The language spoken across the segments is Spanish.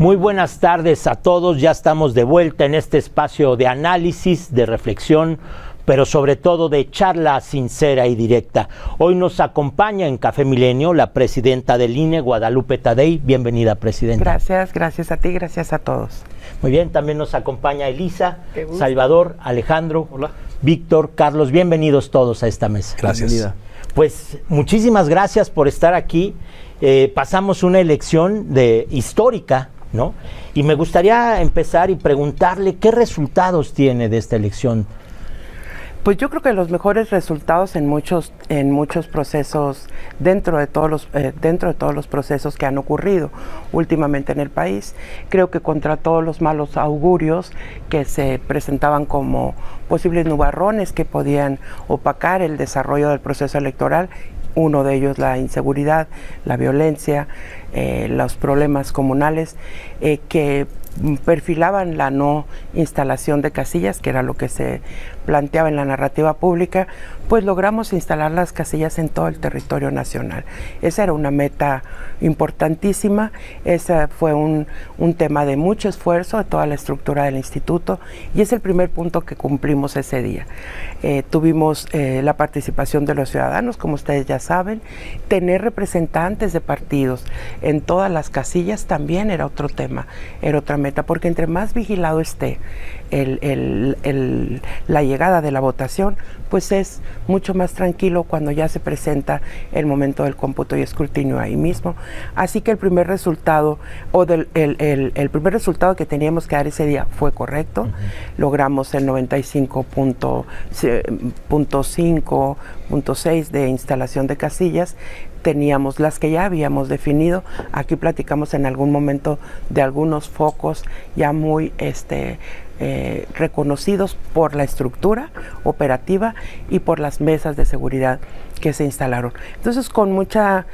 Muy buenas tardes a todos, ya estamos de vuelta en este espacio de análisis, de reflexión, pero sobre todo de charla sincera y directa. Hoy nos acompaña en Café Milenio la presidenta del INE, Guadalupe Taddei. Bienvenida, presidenta. Gracias a ti, gracias a todos. Muy bien, también nos acompaña Elisa, Salvador, Alejandro, hola, Víctor, Carlos, bienvenidos todos a esta mesa. Gracias. Bienvenida. Pues muchísimas gracias por estar aquí. Pasamos una elección histórica, ¿no? Y me gustaría empezar y preguntarle qué resultados tiene de esta elección. Pues yo creo que los mejores resultados en muchos procesos, dentro de todos los procesos que han ocurrido últimamente en el país. Creo que contra todos los malos augurios que se presentaban como posibles nubarrones que podían opacar el desarrollo del proceso electoral, uno de ellos la inseguridad, la violencia, los problemas comunales que perfilaban la no instalación de casillas, que era lo que se planteaba en la narrativa pública, pues logramos instalar las casillas en todo el territorio nacional. Esa era una meta importantísima, ese fue un tema de mucho esfuerzo de toda la estructura del instituto y es el primer punto que cumplimos ese día. Tuvimos la participación de los ciudadanos, como ustedes ya saben, tener representantes de partidos en todas las casillas también era otro tema, era otra meta, porque entre más vigilado esté la llegada de la votación, pues es mucho más tranquilo cuando ya se presenta el momento del cómputo y escrutinio ahí mismo. Así que el primer resultado, el primer resultado que teníamos que dar ese día fue correcto. Logramos el 95.6 de instalación de casillas. Teníamos las que ya habíamos definido. Aquí platicamos en algún momento de algunos focos ya muy reconocidos por la estructura operativa y por las mesas de seguridad que se instalaron. Entonces, con mucha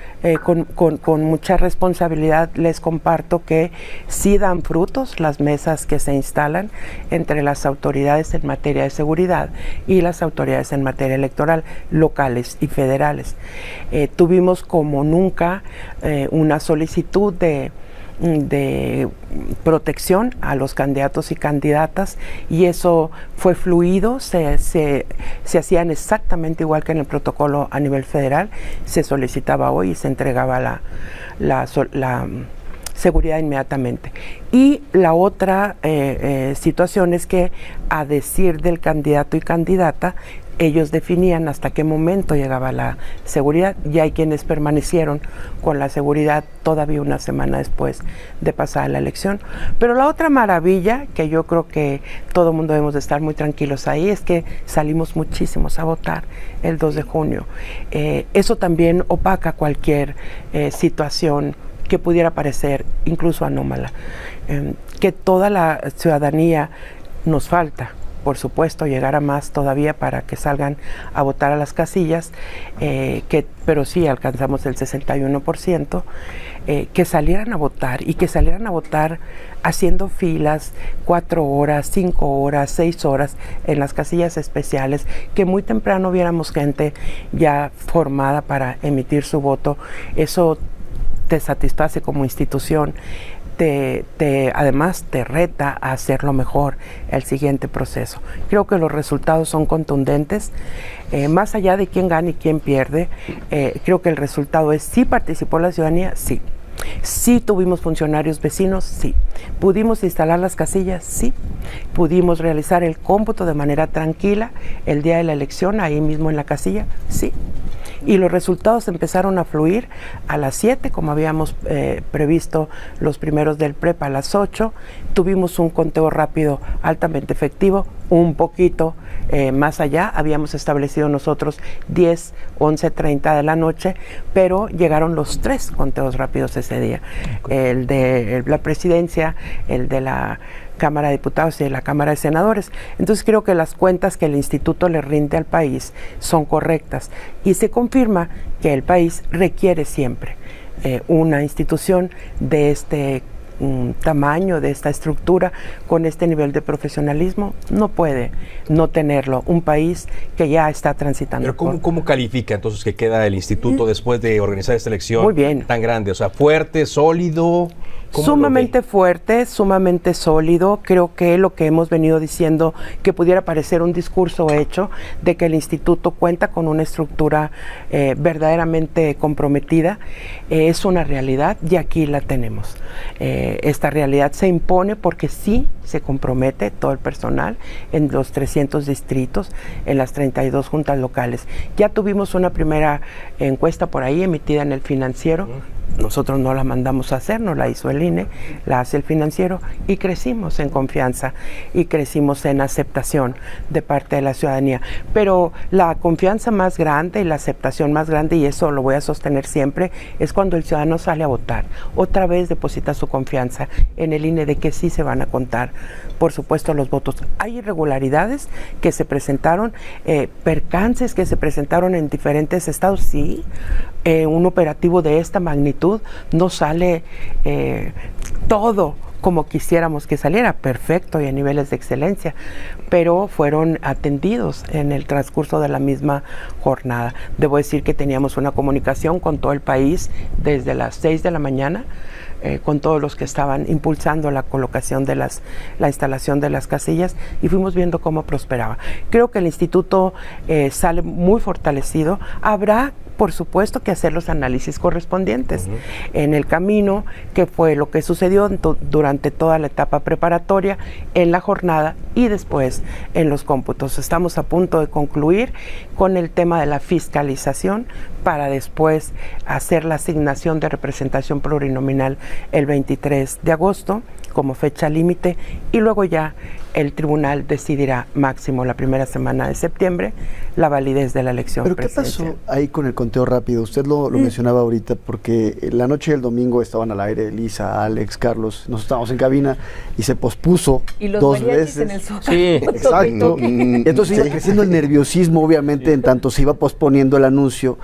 responsabilidad les comparto que sí dan frutos las mesas que se instalan entre las autoridades en materia de seguridad y las autoridades en materia electoral, locales y federales. Tuvimos como nunca una solicitud de protección a los candidatos y candidatas, y eso fue fluido, se hacían exactamente igual que en el protocolo a nivel federal, se solicitaba hoy y se entregaba la seguridad inmediatamente. Y la otra situación es que, a decir del candidato y candidata, ellos definían hasta qué momento llegaba la seguridad, y hay quienes permanecieron con la seguridad todavía una semana después de pasar la elección. Pero la otra maravilla, que yo creo que todo el mundo debemos de estar muy tranquilos ahí, es que salimos muchísimos a votar el 2 de junio. Eso también opaca cualquier situación que pudiera parecer incluso anómala. Que toda la ciudadanía nos falta, por supuesto, llegar a más todavía para que salgan a votar a las casillas, pero sí alcanzamos el 61%, que salieran a votar y que salieran a votar haciendo filas 4 horas, 5 horas, 6 horas en las casillas especiales, que muy temprano viéramos gente ya formada para emitir su voto. Eso te satisface como institución. Además te reta a hacerlo mejor el siguiente proceso. Creo que los resultados son contundentes, más allá de quién gana y quién pierde. Creo que el resultado es: ¿sí participó la ciudadanía? Sí. ¿Sí tuvimos funcionarios vecinos? Sí. ¿Pudimos instalar las casillas? Sí. ¿Pudimos realizar el cómputo de manera tranquila el día de la elección ahí mismo en la casilla? Sí. Y los resultados empezaron a fluir a las 7, como habíamos previsto los primeros del PREP a las 8. Tuvimos un conteo rápido altamente efectivo, un poquito más allá. Habíamos establecido nosotros 10, 11:30 de la noche, pero llegaron los 3 conteos rápidos ese día. El de la presidencia, el de la Cámara de Diputados y de la Cámara de Senadores. Entonces creo que las cuentas que el instituto le rinde al país son correctas, y se confirma que el país requiere siempre una institución de este tamaño, de esta estructura, con este nivel de profesionalismo, no puede no tenerlo un país que ya está transitando. Pero ¿cómo califica entonces que queda el instituto después de organizar esta elección muy bien, tan grande? O sea, fuerte, sólido. Sumamente fuerte, sumamente sólido. Creo que lo que hemos venido diciendo, que pudiera parecer un discurso hecho, de que el instituto cuenta con una estructura verdaderamente comprometida, es una realidad y aquí la tenemos. Esta realidad se impone porque sí se compromete todo el personal en los 300 distritos, en las 32 juntas locales. Ya tuvimos una primera encuesta por ahí emitida en El Financiero. Nosotros no la mandamos a hacer, no la hizo el INE, la hace El Financiero, y crecimos en confianza y crecimos en aceptación de parte de la ciudadanía. Pero la confianza más grande y la aceptación más grande, y eso lo voy a sostener siempre, es cuando el ciudadano sale a votar. Otra vez deposita su confianza en el INE de que sí se van a contar, por supuesto, los votos. Hay irregularidades que se presentaron, percances que se presentaron en diferentes estados, sí. Un operativo de esta magnitud no sale todo como quisiéramos que saliera, perfecto y a niveles de excelencia, pero fueron atendidos en el transcurso de la misma jornada. Debo decir que teníamos una comunicación con todo el país desde las 6 de la mañana, con todos los que estaban impulsando la colocación de la instalación de las casillas, y fuimos viendo cómo prosperaba. Creo que el instituto sale muy fortalecido. Habrá, por supuesto, que hacer los análisis correspondientes en el camino, que fue lo que sucedió durante toda la etapa preparatoria, en la jornada y después en los cómputos. Estamos a punto de concluir con el tema de la fiscalización para después hacer la asignación de representación plurinominal el 23 de agosto como fecha límite, y luego ya el tribunal decidirá máximo la primera semana de septiembre la validez de la elección presidencial. ¿Qué pasó ahí con el conteo rápido? Usted lo mencionaba ahorita, porque la noche del domingo estaban al aire Elisa, Alex, Carlos, nos estábamos en cabina y se pospuso y los 2 veces. En el Zócalo. Sí, exacto. Entonces iba creciendo el nerviosismo, obviamente, en tanto se iba posponiendo el anuncio.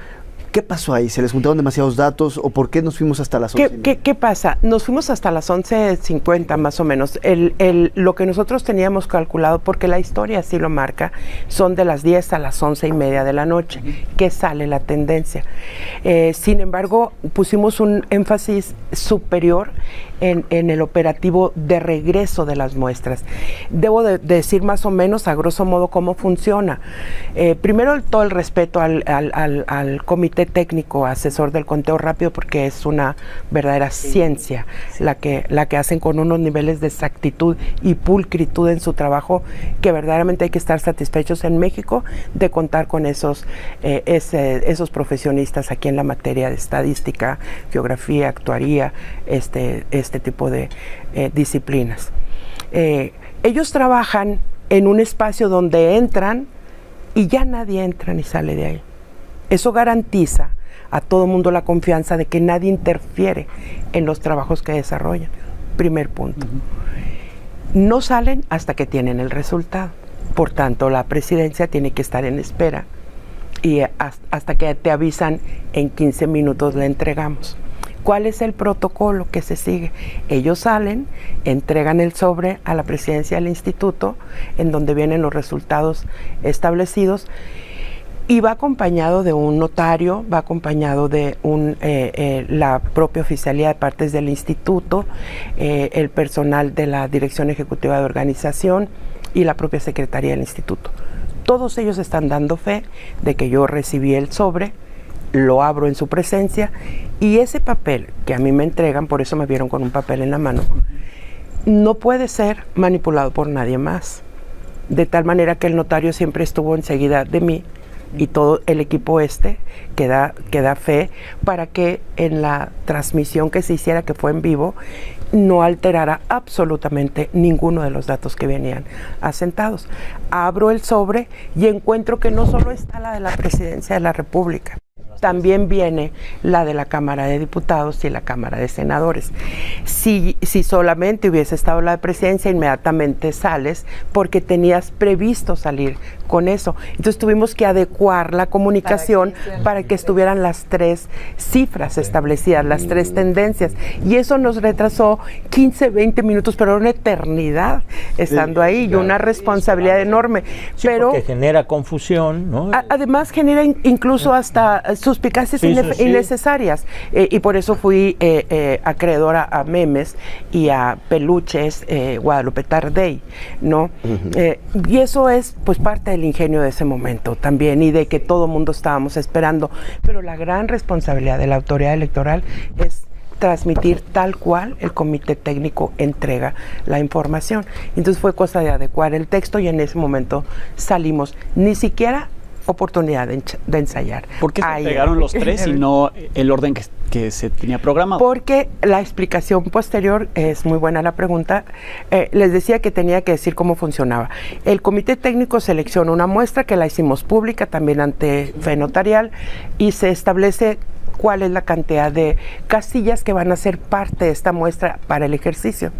¿Qué pasó ahí? ¿Se les juntaron demasiados datos o por qué nos fuimos hasta las 11? ¿Qué pasa? Nos fuimos hasta las 11:50 más o menos. Lo que nosotros teníamos calculado, porque la historia así lo marca, son de las 10 a las 11:30 de la noche, que sale la tendencia. Sin embargo, pusimos un énfasis superior en el operativo de regreso de las muestras. Debo de decir más o menos, a grosso modo, cómo funciona. Primero, todo el respeto al comité técnico asesor del conteo rápido, porque es una verdadera ciencia la que hacen, con unos niveles de exactitud y pulcritud en su trabajo, que verdaderamente hay que estar satisfechos en México de contar con esos profesionistas aquí en la materia de estadística, geografía, actuaría, este tipo de disciplinas. Ellos trabajan en un espacio donde entran y ya nadie entra ni sale de ahí. Eso garantiza a todo mundo la confianza de que nadie interfiere en los trabajos que desarrollan. Primer punto. No salen hasta que tienen el resultado. Por tanto, la presidencia tiene que estar en espera y hasta que te avisan, en 15 minutos le entregamos. ¿Cuál es el protocolo que se sigue? Ellos salen, entregan el sobre a la presidencia del instituto, en donde vienen los resultados establecidos, y va acompañado de un notario, va acompañado de la propia oficialía de partes del instituto, el personal de la Dirección Ejecutiva de Organización y la propia Secretaría del instituto. Todos ellos están dando fe de que yo recibí el sobre, lo abro en su presencia, y ese papel que a mí me entregan, por eso me vieron con un papel en la mano, no puede ser manipulado por nadie más. De tal manera que el notario siempre estuvo enseguida de mí, y todo el equipo que da fe para que en la transmisión que se hiciera, que fue en vivo, no alterara absolutamente ninguno de los datos que venían asentados. Abro el sobre y encuentro que no solo está la de la Presidencia de la República, también viene la de la Cámara de Diputados y la Cámara de Senadores. Si solamente hubiese estado la de Presidencia, inmediatamente sales porque tenías previsto salir con eso. Entonces tuvimos que adecuar la comunicación para que estuvieran las 3 cifras establecidas, las 3 tendencias. Y eso nos retrasó 15, 20 minutos, pero una eternidad estando ahí y una responsabilidad enorme. Sí, pero porque genera confusión, ¿no? Además genera incluso hasta suspicacias innecesarias. Y por eso fui acreedora a memes y a peluches Guadalupe Tardey, ¿no? Y eso es pues parte del ingenio de ese momento también y de que todo mundo estábamos esperando. Pero la gran responsabilidad de la autoridad electoral es transmitir tal cual el comité técnico entrega la información. Entonces fue cosa de adecuar el texto y en ese momento salimos, ni siquiera oportunidad de ensayar. ¿Por qué se entregaron los 3 y no el orden que se tenía programado? Porque la explicación posterior, es muy buena la pregunta, les decía que tenía que decir cómo funcionaba. El comité técnico selecciona una muestra que la hicimos pública también ante fe notarial y se establece cuál es la cantidad de casillas que van a ser parte de esta muestra para el ejercicio.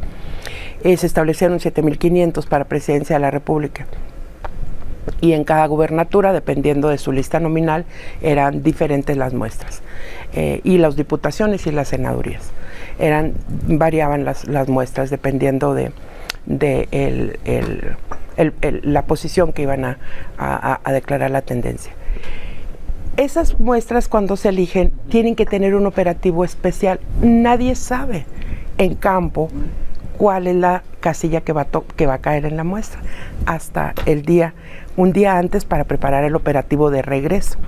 Se establecieron 7,500 para Presidencia de la República. Y en cada gubernatura, dependiendo de su lista nominal, eran diferentes las muestras. Y las diputaciones y las senadurías. Variaban las muestras dependiendo de la posición que iban a declarar la tendencia. Esas muestras, cuando se eligen, tienen que tener un operativo especial. Nadie sabe en campo cuál es la casilla que va a caer en la muestra hasta un día antes para preparar el operativo de regreso.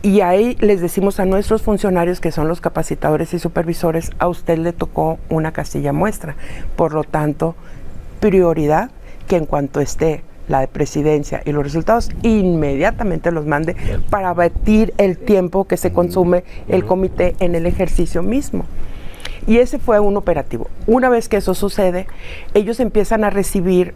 Y ahí les decimos a nuestros funcionarios, que son los capacitadores y supervisores, a usted le tocó una casilla muestra. Por lo tanto, prioridad que en cuanto esté la de Presidencia y los resultados, inmediatamente los mande para batir el tiempo que se consume el comité en el ejercicio mismo. Y ese fue un operativo. Una vez que eso sucede, ellos empiezan a recibir,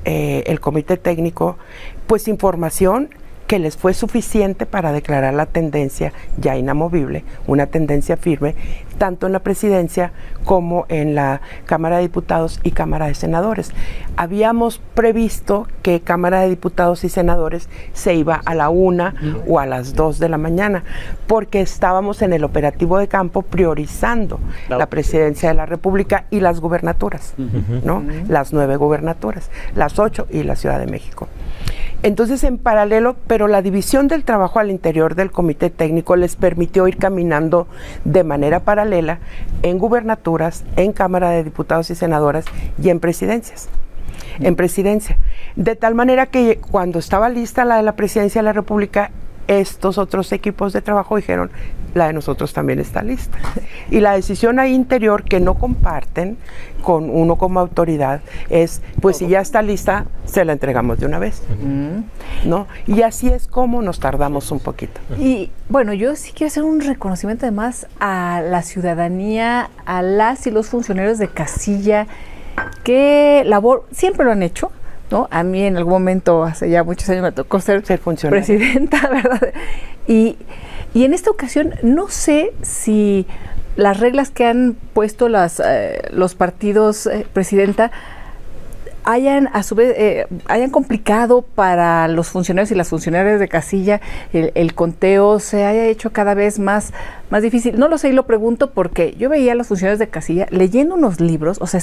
el comité técnico, pues información que les fue suficiente para declarar la tendencia ya inamovible, una tendencia firme, tanto en la Presidencia como en la Cámara de Diputados y Cámara de Senadores. Habíamos previsto que Cámara de Diputados y Senadores se iba a la 1 o a las 2 de la mañana, porque estábamos en el operativo de campo priorizando la Presidencia de la República y las gubernaturas, ¿no? Las 9 gubernaturas, las 8 y la Ciudad de México. Entonces, en paralelo, pero la división del trabajo al interior del comité técnico les permitió ir caminando de manera paralela en gubernaturas, en Cámara de Diputados y Senadoras y en presidencias. En presidencia. De tal manera que cuando estaba lista la de la Presidencia de la República, estos otros equipos de trabajo dijeron, la de nosotros también está lista. Y la decisión ahí interior, que no comparten con uno como autoridad, es, pues si ya está lista, se la entregamos de una vez, ¿no? Y así es como nos tardamos un poquito. Y bueno, yo sí quiero hacer un reconocimiento además a la ciudadanía, a las y los funcionarios de casilla, que labor, siempre lo han hecho, ¿no? A mí en algún momento, hace ya muchos años, me tocó ser presidenta, ¿verdad? Y en esta ocasión no sé si las reglas que han puesto los partidos, presidenta, hayan a su vez hayan complicado para los funcionarios y las funcionarias de casilla el conteo, se haya hecho cada vez más difícil. No lo sé y lo pregunto porque yo veía a los funcionarios de casilla leyendo unos libros, o sea,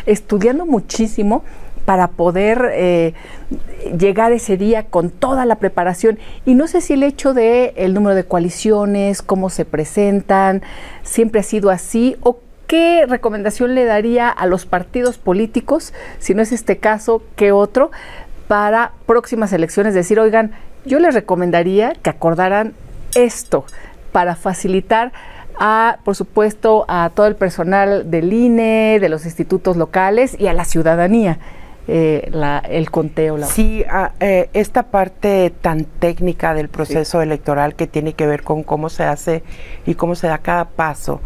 estudiando muchísimo para poder llegar ese día con toda la preparación. Y no sé si el hecho de el número de coaliciones, cómo se presentan, siempre ha sido así, o qué recomendación le daría a los partidos políticos, si no es este caso, qué otro, para próximas elecciones. Decir, oigan, yo les recomendaría que acordaran esto para facilitar por supuesto, a todo el personal del INE, de los institutos locales y a la ciudadanía. el conteo. Sí, esta parte tan técnica del proceso electoral que tiene que ver con cómo se hace y cómo se da cada paso,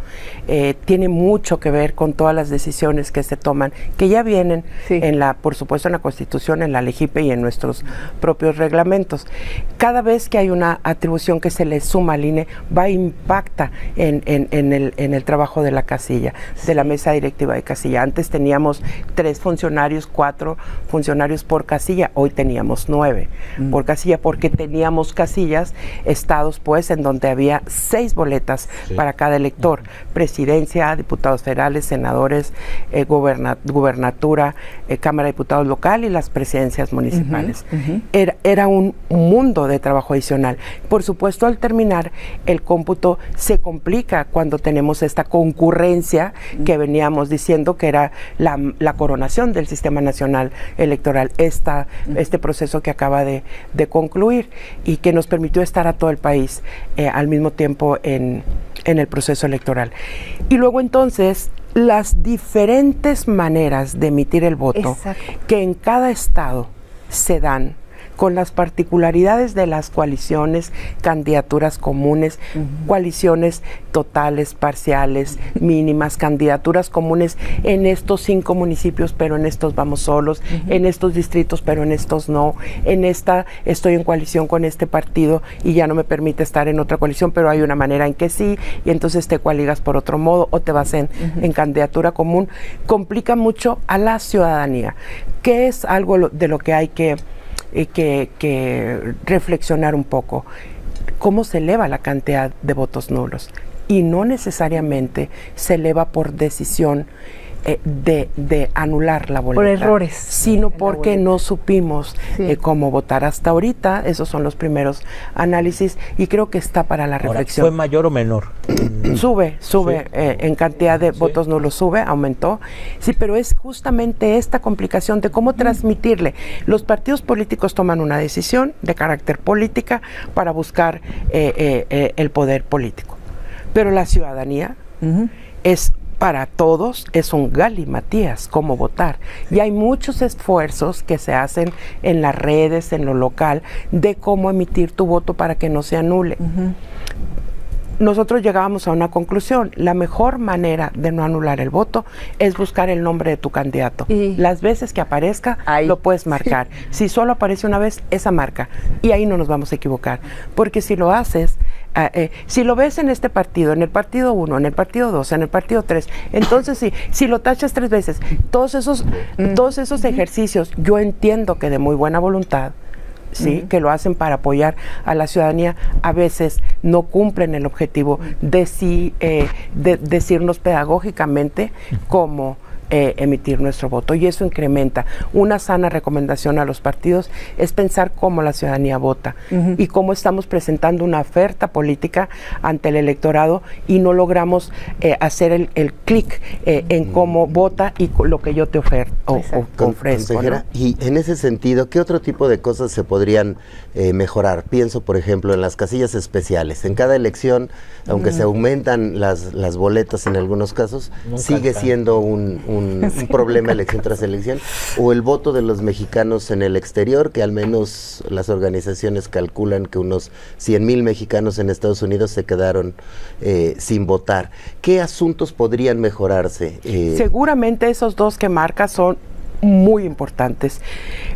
tiene mucho que ver con todas las decisiones que se toman, que ya vienen por supuesto en la Constitución, en la LEGIPE y en nuestros propios reglamentos. Cada vez que hay una atribución que se le suma al INE, impacta en el trabajo de la casilla, de la mesa directiva de casilla. Antes teníamos 3 funcionarios, 4 funcionarios por casilla, hoy teníamos 9 por casilla, porque teníamos casillas, estados pues, en donde había 6 boletas para cada elector: presidencia, diputados federales, senadores, gubernatura, Cámara de Diputados local y las presidencias municipales. Era un mundo de trabajo adicional. Por supuesto, al terminar, el cómputo se complica cuando tenemos esta concurrencia que veníamos diciendo que era la coronación del Sistema Nacional Electoral, este proceso que acaba de concluir y que nos permitió estar a todo el país al mismo tiempo en el proceso electoral. Y luego entonces las diferentes maneras de emitir el voto que en cada estado se dan, con las particularidades de las coaliciones, candidaturas comunes, coaliciones totales, parciales, mínimas, candidaturas comunes en estos 5 municipios, pero en estos vamos solos, en estos distritos, pero en estos no, en esta estoy en coalición con este partido y ya no me permite estar en otra coalición, pero hay una manera en que sí, y entonces te coaligas por otro modo o te vas en candidatura común. Complica mucho a la ciudadanía, que es algo de lo que hay que reflexionar un poco. ¿Cómo se eleva la cantidad de votos nulos? Y no necesariamente se eleva por decisión de anular la boleta. Por errores. Sino porque no supimos cómo votar hasta ahorita. Esos son los primeros análisis y creo que está para la reflexión. ¿Fue mayor o menor? Sube, en cantidad de votos nulos aumentó. Sí, pero es justamente esta complicación de cómo transmitirle. Los partidos políticos toman una decisión de carácter política para buscar el poder político. Pero la ciudadanía para todos es un galimatías cómo votar. Y hay muchos esfuerzos que se hacen en las redes, en lo local, de cómo emitir tu voto para que no se anule. Nosotros llegábamos a una conclusión: la mejor manera de no anular el voto es buscar el nombre de tu candidato. Las veces que aparezca, lo puedes marcar. Si solo aparece una vez, esa marca. Y ahí no nos vamos a equivocar. Porque si lo haces, si lo ves en este partido, en el partido 1, en el partido 2, en el partido 3, entonces si lo tachas 3 veces, todos esos ejercicios, yo entiendo que de muy buena voluntad, que lo hacen para apoyar a la ciudadanía, a veces no cumplen el objetivo de decirnos pedagógicamente cómo emitir nuestro voto, y eso incrementa. Una sana recomendación a los partidos es pensar cómo la ciudadanía vota y cómo estamos presentando una oferta política ante el electorado y no logramos hacer el clic en cómo vota y lo que yo te ofrezco. Consejera, ¿no? Y en ese sentido, ¿qué otro tipo de cosas se podrían mejorar? Pienso, por ejemplo, en las casillas especiales. En cada elección, aunque se aumentan las boletas en algunos casos, sigue siendo un problema elección tras elección. O el voto de los mexicanos en el exterior, que al menos las organizaciones calculan que unos 100,000 mexicanos en Estados Unidos se quedaron sin votar. ¿Qué asuntos podrían mejorarse? Seguramente esos dos que marcas son muy importantes.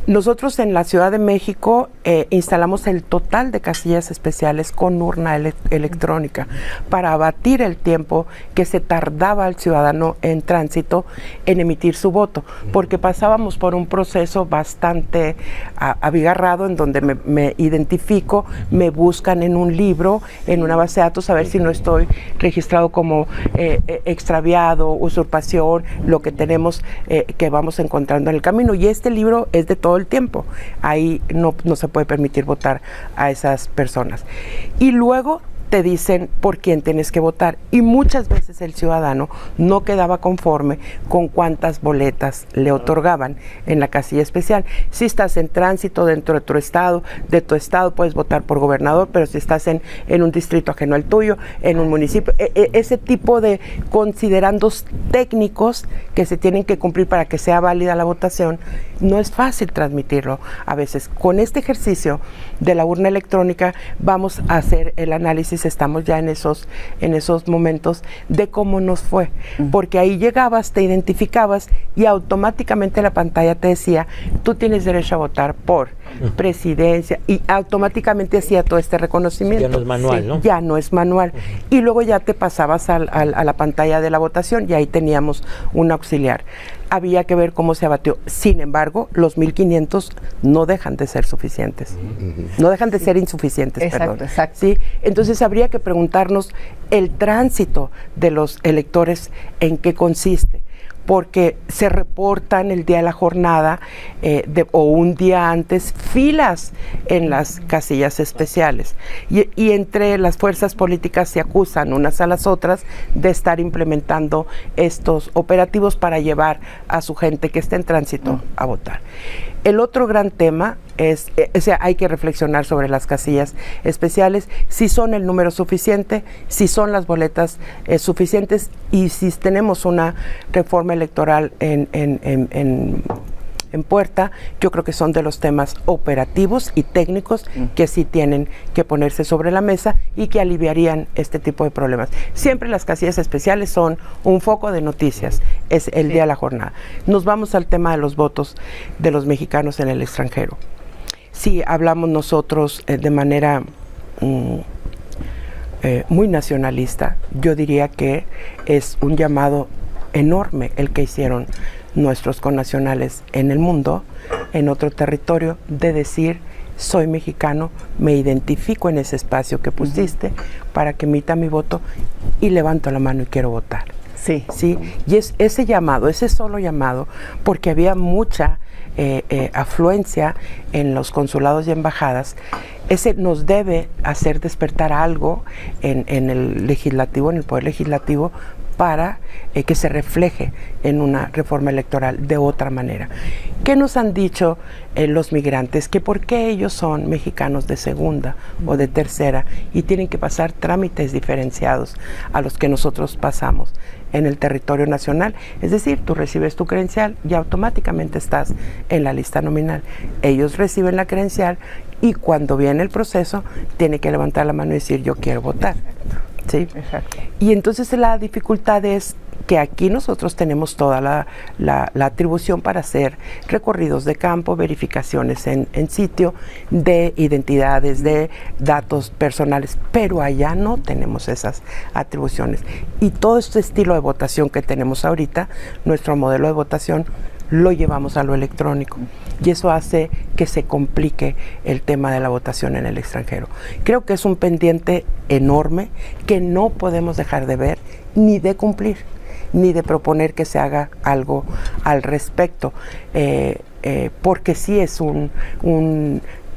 Nosotros en la Ciudad de México instalamos el total de casillas especiales con urna electrónica para abatir el tiempo que se tardaba el ciudadano en tránsito en emitir su voto, porque pasábamos por un proceso bastante abigarrado en donde me identifico, me buscan en un libro, en una base de datos, a ver si no estoy registrado como extraviado, usurpación, lo que tenemos que vamos a encontrar en el camino, y este libro es de todo el tiempo. Ahí no se puede permitir votar a esas personas. Y luego te dicen por quién tienes que votar. Y muchas veces el ciudadano no quedaba conforme con cuántas boletas le otorgaban en la casilla especial. Si estás en tránsito dentro de tu estado puedes votar por gobernador, pero si estás en un distrito ajeno al tuyo, en un municipio, ese tipo de considerandos técnicos que se tienen que cumplir para que sea válida la votación, no es fácil transmitirlo a veces. Con este ejercicio de la urna electrónica vamos a hacer el análisis, estamos ya en esos momentos de cómo nos fue, porque ahí llegabas, te identificabas y automáticamente la pantalla te decía, tú tienes derecho a votar por presidencia, y automáticamente hacía todo este reconocimiento. Ya no es manual, ¿no? Ya no es manual. Y luego ya te pasabas a la pantalla de la votación y ahí teníamos un auxiliar. Había que ver cómo se abatió. Sin embargo, los 1,500 no dejan de ser suficientes. No dejan de ser insuficientes, exacto, perdón. exacto. ¿Sí? Entonces habría que preguntarnos el tránsito de los electores, en qué consiste. Porque se reportan el día de la jornada o un día antes filas en las casillas especiales y entre las fuerzas políticas se acusan unas a las otras de estar implementando estos operativos para llevar a su gente que está en tránsito a votar. El otro gran tema es, hay que reflexionar sobre las casillas especiales, si son el número suficiente, si son las boletas suficientes y si tenemos una reforma electoral en puerta. Yo creo que son de los temas operativos y técnicos que sí tienen que ponerse sobre la mesa y que aliviarían este tipo de problemas. Siempre las casillas especiales son un foco de noticias, es el día de la jornada. Nos vamos al tema de los votos de los mexicanos en el extranjero. Sí, hablamos nosotros de manera muy nacionalista. Yo diría que es un llamado enorme el que hicieron nuestros connacionales en el mundo, en otro territorio, de decir, soy mexicano, me identifico en ese espacio que pusiste para que emita mi voto y levanto la mano y quiero votar. Sí. ¿Sí? Y es ese llamado, ese solo llamado, porque había mucha afluencia en los consulados y embajadas, ese nos debe hacer despertar algo en el legislativo, en el poder legislativo, para que se refleje en una reforma electoral de otra manera. ¿Qué nos han dicho los migrantes? Que por qué ellos son mexicanos de segunda o de tercera y tienen que pasar trámites diferenciados a los que nosotros pasamos en el territorio nacional. Es decir, tú recibes tu credencial y automáticamente estás en la lista nominal. Ellos reciben la credencial y cuando viene el proceso tiene que levantar la mano y decir yo quiero votar. ¿Sí? Exacto. Y entonces la dificultad es que aquí nosotros tenemos toda la atribución para hacer recorridos de campo, verificaciones en sitio de identidades, de datos personales, pero allá no tenemos esas atribuciones. Y todo este estilo de votación que tenemos ahorita, nuestro modelo de votación, lo llevamos a lo electrónico y eso hace que se complique el tema de la votación en el extranjero. Creo que es un pendiente enorme que no podemos dejar de ver ni de cumplir, ni de proponer que se haga algo al respecto, porque sí es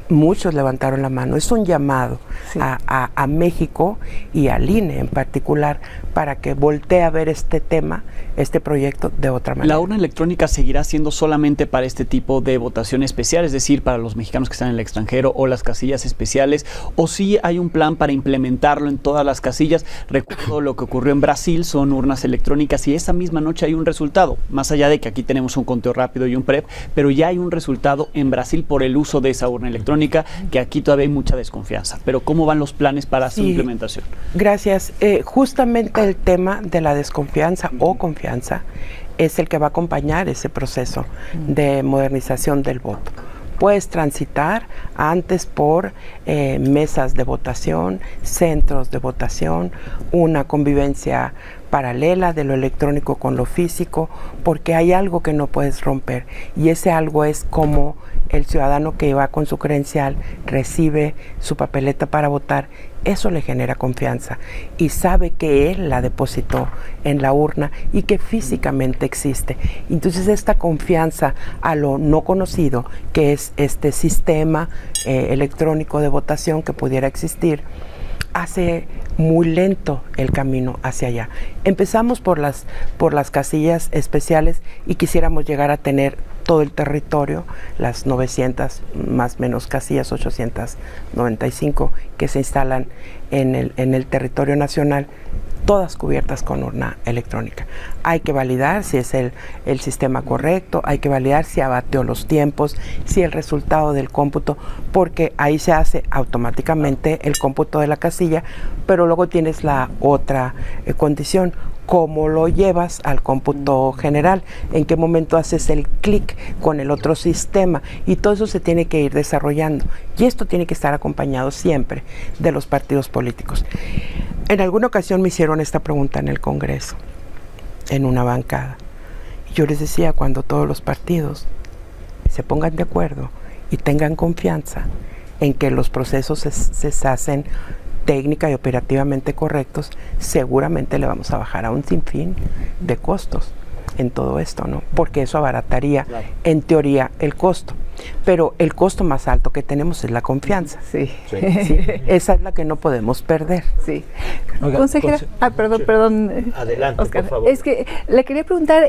muchos levantaron la mano, es un llamado a México y al INE en particular para que voltee a ver este tema, este proyecto de otra manera. ¿La urna electrónica seguirá siendo solamente para este tipo de votación especial, es decir, para los mexicanos que están en el extranjero o las casillas especiales, o sí hay un plan para implementarlo en todas las casillas? Recuerdo lo que ocurrió en Brasil, son urnas electrónicas y esa misma noche hay un resultado, más allá de que aquí tenemos un conteo rápido y un PREP, pero ya hay un resultado en Brasil por el uso de esa urna electrónica, que aquí todavía hay mucha desconfianza. Pero ¿cómo van los planes para su implementación? Gracias. Justamente el tema de la desconfianza o confianza es el que va a acompañar ese proceso de modernización del voto. Puedes transitar antes por mesas de votación, centros de votación, una convivencia paralela de lo electrónico con lo físico, porque hay algo que no puedes romper y ese algo es como el ciudadano que va con su credencial, recibe su papeleta para votar, eso le genera confianza y sabe que él la depositó en la urna y que físicamente existe. Entonces esta confianza a lo no conocido, que es este sistema electrónico de votación que pudiera existir, hace muy lento el camino hacia allá. Empezamos por las casillas especiales y quisiéramos llegar a tener todo el territorio, las 900 más menos casillas, 895 que se instalan en el territorio nacional, todas cubiertas con urna electrónica. Hay que validar si es el sistema correcto, hay que validar si abateó los tiempos, si el resultado del cómputo, porque ahí se hace automáticamente el cómputo de la casilla, pero luego tienes la otra condición, cómo lo llevas al cómputo general, en qué momento haces el clic con el otro sistema, y todo eso se tiene que ir desarrollando, y esto tiene que estar acompañado siempre de los partidos políticos. En alguna ocasión me hicieron esta pregunta en el Congreso, en una bancada, y yo les decía, cuando todos los partidos se pongan de acuerdo y tengan confianza en que los procesos se hacen técnica y operativamente correctos, seguramente le vamos a bajar a un sinfín de costos en todo esto, ¿no? Porque eso abarataría, claro, en teoría, el costo. Pero el costo más alto que tenemos es la confianza. Sí. Sí. Sí. Esa es la que no podemos perder. Sí. Oiga, consejera, perdón. Adelante, Oscar, por favor. Es que le quería preguntar,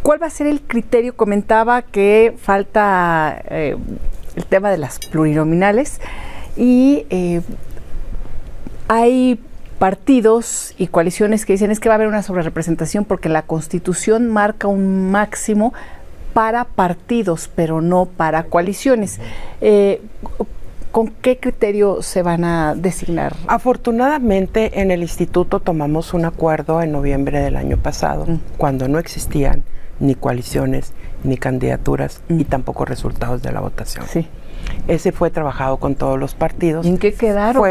¿cuál va a ser el criterio? Comentaba que falta el tema de las plurinominales y hay partidos y coaliciones que dicen es que va a haber una sobrerepresentación porque la Constitución marca un máximo para partidos, pero no para coaliciones. ¿Con qué criterio se van a designar? Afortunadamente, en el instituto tomamos un acuerdo en noviembre del año pasado, cuando no existían ni coaliciones, ni candidaturas, y tampoco resultados de la votación. Sí. Ese fue trabajado con todos los partidos. ¿En qué quedaron?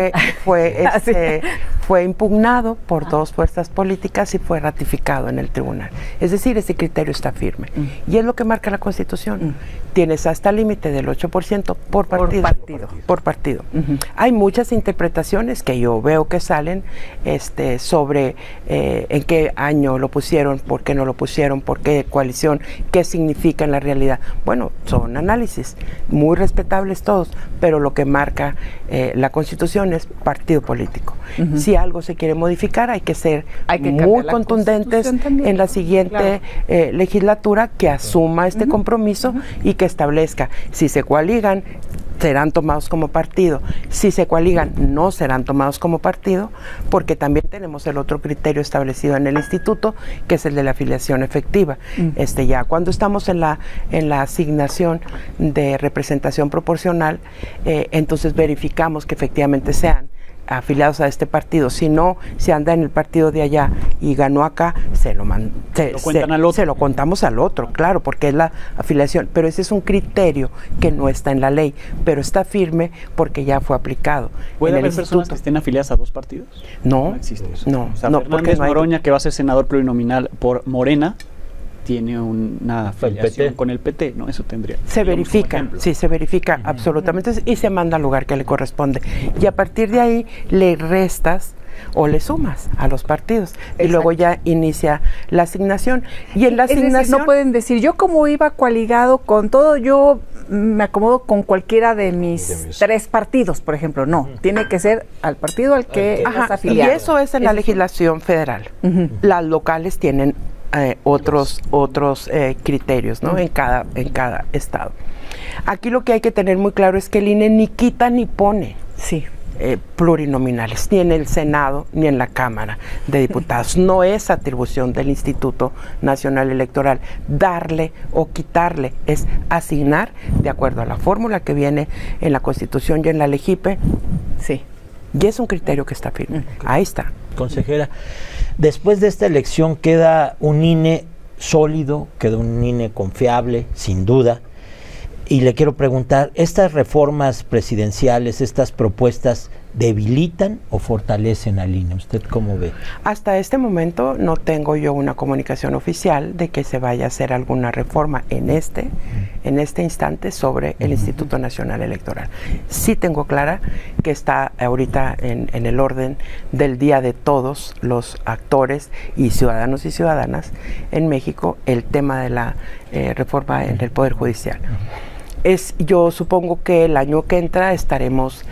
Fue impugnado por dos fuerzas políticas y fue ratificado en el tribunal. Es decir, ese criterio está firme. Y es lo que marca la Constitución. Tienes hasta el límite del 8% por partido. Hay muchas interpretaciones que yo veo que salen sobre en qué año lo pusieron, por qué no lo pusieron, por qué coalición, qué significa en la realidad. Bueno, son análisis muy respetables todos, pero lo que marca la Constitución es partido político. Si algo se quiere modificar, hay que ser muy contundentes en la siguiente legislatura, que asuma este compromiso y que establezca, si se coaligan, serán tomados como partido. Si se coaligan, no serán tomados como partido, porque también tenemos el otro criterio establecido en el instituto, que es el de la afiliación efectiva. Ya cuando estamos en la asignación de representación proporcional, entonces verificamos que efectivamente sean afiliados a este partido. Si no, si anda en el partido de allá y ganó acá, se lo contamos al otro, claro, porque es la afiliación. Pero ese es un criterio que no está en la ley, pero está firme porque ya fue aplicado. ¿Puede haber personas que estén afiliadas a dos partidos? No, no existe eso. No, o sea, no, Fernández Noroña, que va a ser senador plurinominal por Morena, tiene una afiliación con el PT, ¿no? Eso tendría. Se verifica, sí, se verifica absolutamente y se manda al lugar que le corresponde. Y a partir de ahí le restas o le sumas a los partidos. Exacto. Y luego ya inicia la asignación. Y en la asignación... decir, no pueden decir, yo como iba coaligado con todo, yo me acomodo con cualquiera de mis tres partidos, por ejemplo. No, tiene que ser al partido al que es afiliado. Y eso es en la legislación federal. Las locales tienen otros criterios, ¿no? En cada estado. Aquí lo que hay que tener muy claro es que el INE ni quita ni pone plurinominales, ni en el Senado ni en la Cámara de Diputados. No es atribución del Instituto Nacional Electoral darle o quitarle, es asignar de acuerdo a la fórmula que viene en la Constitución y en la LEGIPE. Sí. Y es un criterio que está firme. Ahí está. Consejera, después de esta elección queda un INE sólido, queda un INE confiable, sin duda. Y le quiero preguntar, ¿estas reformas presidenciales, estas propuestas, debilitan o fortalecen al INE? ¿Usted cómo ve? Hasta este momento no tengo yo una comunicación oficial de que se vaya a hacer alguna reforma en este instante sobre el Instituto Nacional Electoral. Sí tengo clara que está ahorita en el orden del día de todos los actores y ciudadanos y ciudadanas en México el tema de la reforma en el Poder Judicial. Yo supongo que el año que entra estaremos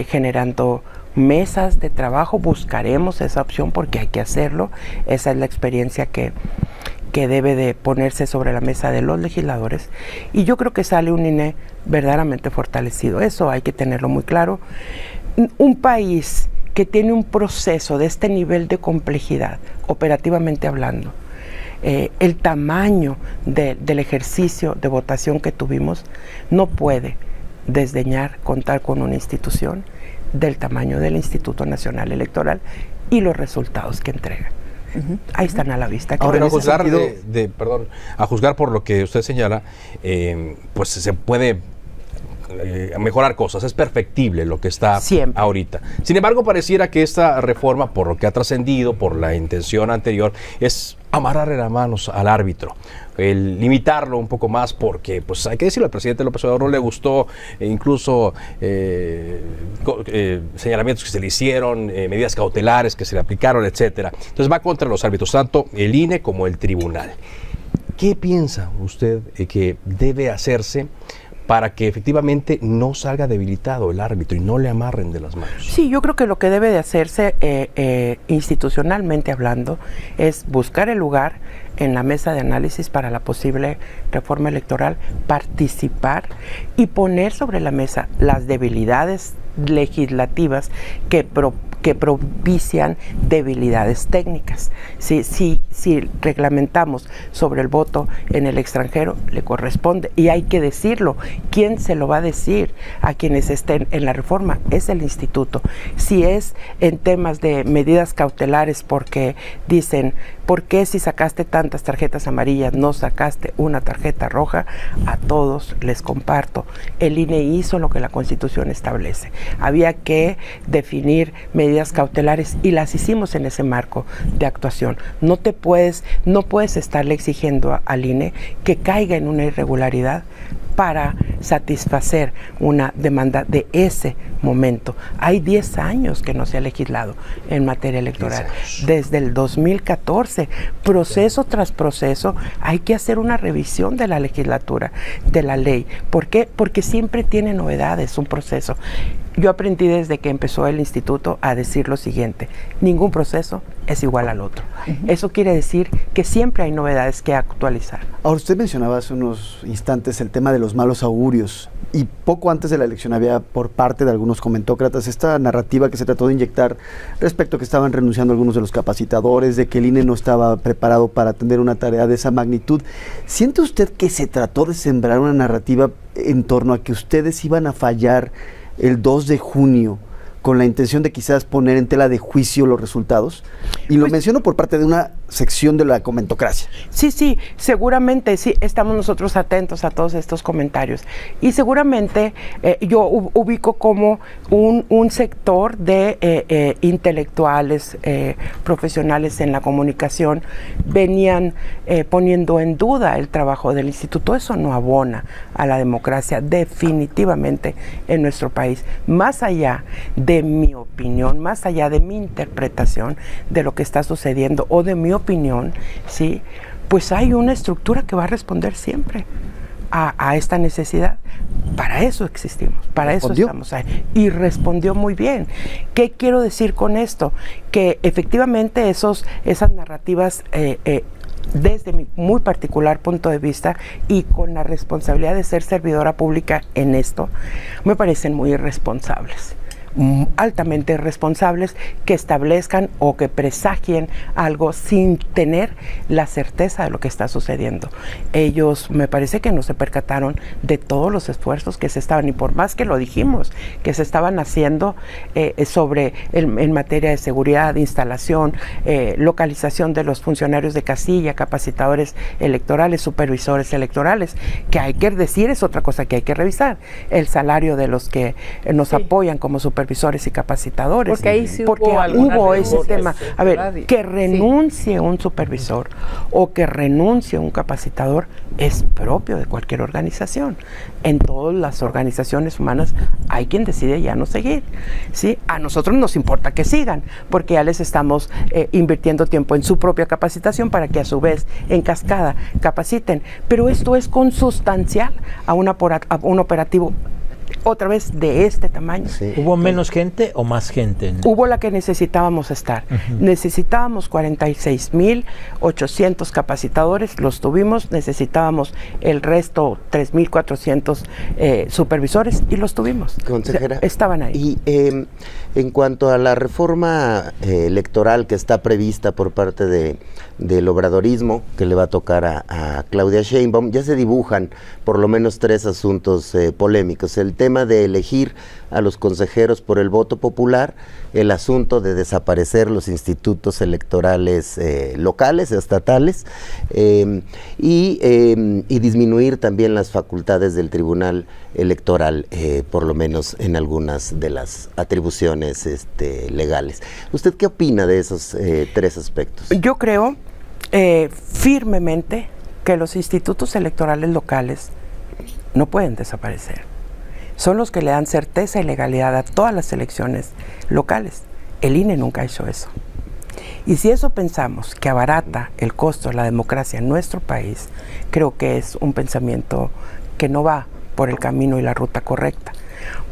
generando mesas de trabajo, buscaremos esa opción porque hay que hacerlo. Esa es la experiencia que debe de ponerse sobre la mesa de los legisladores, y yo creo que sale un INE verdaderamente fortalecido. Eso hay que tenerlo muy claro. Un país que tiene un proceso de este nivel de complejidad, operativamente hablando, el tamaño del ejercicio de votación que tuvimos, no puede desdeñar contar con una institución del tamaño del Instituto Nacional Electoral y los resultados que entrega. Ahí están a la vista. Ahora, a juzgar, a juzgar por lo que usted señala, pues se puede mejorar cosas, es perfectible lo que está siempre ahorita. Sin embargo, pareciera que esta reforma, por lo que ha trascendido, por la intención anterior, es amarrarle las manos al árbitro, el limitarlo un poco más, porque pues hay que decirlo, al presidente López Obrador no le gustó incluso señalamientos que se le hicieron, medidas cautelares que se le aplicaron, etcétera. Entonces va contra los árbitros, tanto el INE como el tribunal. ¿Qué piensa usted que debe hacerse para que efectivamente no salga debilitado el árbitro y no le amarren de las manos? Sí, yo creo que lo que debe de hacerse institucionalmente hablando es buscar el lugar en la mesa de análisis para la posible reforma electoral, participar y poner sobre la mesa las debilidades legislativas que propician debilidades técnicas. Si reglamentamos sobre el voto en el extranjero, le corresponde, y hay que decirlo. ¿Quién se lo va a decir a quienes estén en la reforma? Es el instituto. Si es en temas de medidas cautelares, porque dicen, ¿por qué si sacaste tantas tarjetas amarillas no sacaste una tarjeta roja? A todos les comparto. El INE hizo lo que la Constitución establece. Había que definir medidas cautelares y las hicimos en ese marco de actuación. No puedes estarle exigiendo al INE que caiga en una irregularidad para satisfacer una demanda de ese momento. Hay 10 años que no se ha legislado en materia electoral. Desde el 2014, proceso tras proceso, hay que hacer una revisión de la legislatura, de la ley. ¿Por qué? Porque siempre tiene novedades un proceso. Yo aprendí desde que empezó el instituto a decir lo siguiente: ningún proceso es igual al otro. Eso quiere decir que siempre hay novedades que actualizar. Ahora, usted mencionaba hace unos instantes el tema de los malos augurios, y poco antes de la elección había por parte de algunos comentócratas esta narrativa que se trató de inyectar respecto a que estaban renunciando algunos de los capacitadores, de que el INE no estaba preparado para atender una tarea de esa magnitud. ¿Siente usted que se trató de sembrar una narrativa en torno a que ustedes iban a fallar el 2 de junio con la intención de quizás poner en tela de juicio los resultados? Y lo menciono por parte de una sección de la comentocracia. Sí, seguramente sí, estamos nosotros atentos a todos estos comentarios. Y seguramente yo ubico como un sector de intelectuales, profesionales en la comunicación, venían poniendo en duda el trabajo del instituto. Eso no abona a la democracia definitivamente en nuestro país. Más allá de mi opinión, más allá de mi interpretación de lo que está sucediendo o de mi opinión, ¿sí? Pues hay una estructura que va a responder siempre a esta necesidad. Para eso existimos, para eso estamos ahí. Y respondió muy bien. ¿Qué quiero decir con esto? Que efectivamente esas narrativas desde mi muy particular punto de vista y con la responsabilidad de ser servidora pública en esto, me parecen muy irresponsables. Altamente responsables, que establezcan o que presagien algo sin tener la certeza de lo que está sucediendo. Ellos me parece que no se percataron de todos los esfuerzos que se estaban, y por más que lo dijimos, que se estaban haciendo en materia de seguridad, instalación, localización de los funcionarios de casilla, capacitadores electorales, supervisores electorales, que hay que decir, es otra cosa que hay que revisar, el salario de los que nos apoyan como supervisores supervisores y capacitadores. Porque ahí sí porque hubo ese tema. A ver, que renuncie un supervisor o que renuncie un capacitador es propio de cualquier organización. En todas las organizaciones humanas hay quien decide ya no seguir, ¿sí? A nosotros nos importa que sigan, porque ya les estamos invirtiendo tiempo en su propia capacitación para que a su vez en cascada capaciten. Pero esto es consustancial a un operativo otra vez de este tamaño. Sí. ¿Hubo menos gente o más gente? Hubo la que necesitábamos estar. Necesitábamos 46,800 capacitadores, los tuvimos. Necesitábamos el resto, 3,400 supervisores, y los tuvimos. Consejera, o sea, estaban ahí. Y en cuanto a la reforma electoral que está prevista por parte del obradorismo, que le va a tocar a Claudia Sheinbaum, ya se dibujan por lo menos 3 asuntos polémicos. El tema de elegir a los consejeros por el voto popular, el asunto de desaparecer los institutos electorales locales, estatales, y disminuir también las facultades del Tribunal Electoral, por lo menos en algunas de las atribuciones legales. ¿Usted qué opina de esos 3 aspectos? Yo creo firmemente que los institutos electorales locales no pueden desaparecer. Son los que le dan certeza y legalidad a todas las elecciones locales. El INE nunca hizo eso. Y si eso pensamos que abarata el costo de la democracia en nuestro país, creo que es un pensamiento que no va por el camino y la ruta correcta,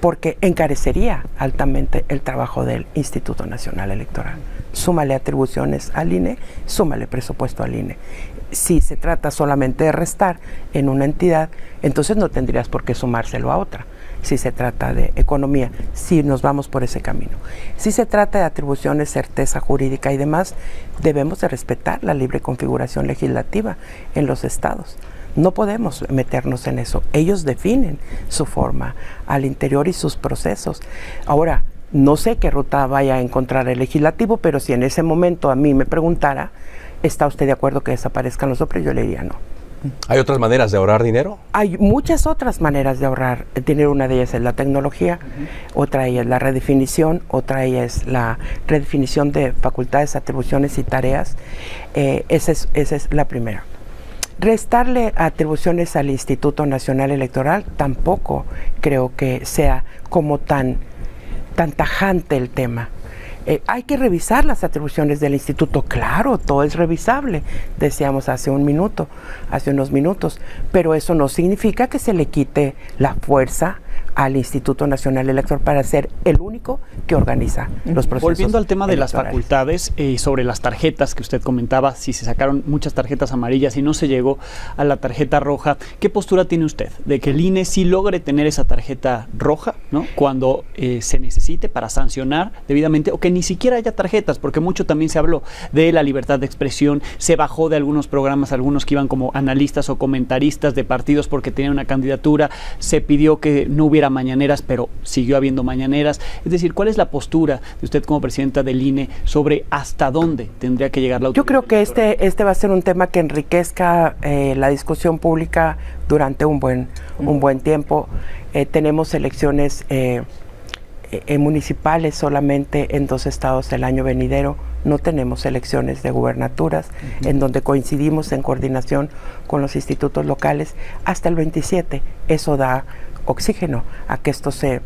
porque encarecería altamente el trabajo del Instituto Nacional Electoral. Súmale atribuciones al INE, súmale presupuesto al INE. Si se trata solamente de restar en una entidad, entonces no tendrías por qué sumárselo a otra. Si se trata de economía, si nos vamos por ese camino. Si se trata de atribuciones, certeza jurídica y demás, debemos de respetar la libre configuración legislativa en los estados. No podemos meternos en eso. Ellos definen su forma al interior y sus procesos. Ahora, no sé qué ruta vaya a encontrar el legislativo, pero si en ese momento a mí me preguntara, ¿está usted de acuerdo que desaparezcan los OPRES? Yo le diría no. ¿Hay otras maneras de ahorrar dinero? Hay muchas otras maneras de ahorrar dinero. Una de ellas es la tecnología, otra de ellas es la redefinición, otra de ellas es la redefinición de facultades, atribuciones y tareas. Esa es la primera. Restarle atribuciones al Instituto Nacional Electoral tampoco creo que sea como tan tajante el tema. Hay que revisar las atribuciones del instituto, claro, todo es revisable, decíamos hace unos minutos, pero eso no significa que se le quite la fuerza al Instituto Nacional Electoral para ser el único que organiza los procesos. Volviendo al tema de las facultades, sobre las tarjetas que usted comentaba, si se sacaron muchas tarjetas amarillas y no se llegó a la tarjeta roja, ¿qué postura tiene usted de que el INE sí logre tener esa tarjeta roja, ¿no?, cuando se necesite para sancionar debidamente, o que ni siquiera haya tarjetas? Porque mucho también se habló de la libertad de expresión, se bajó de algunos programas, algunos que iban como analistas o comentaristas de partidos porque tenían una candidatura, se pidió que no hubiera mañaneras, pero siguió habiendo mañaneras. Es decir, ¿cuál es la postura de usted como presidenta del INE sobre hasta dónde tendría que llegar la autoridad? Yo creo que este va a ser un tema que enriquezca la discusión pública durante un buen tiempo. Tenemos elecciones municipales solamente en 2 estados el año venidero. No tenemos elecciones de gubernaturas, en donde coincidimos en coordinación con los institutos locales hasta el 27. Eso da oxígeno a que esto se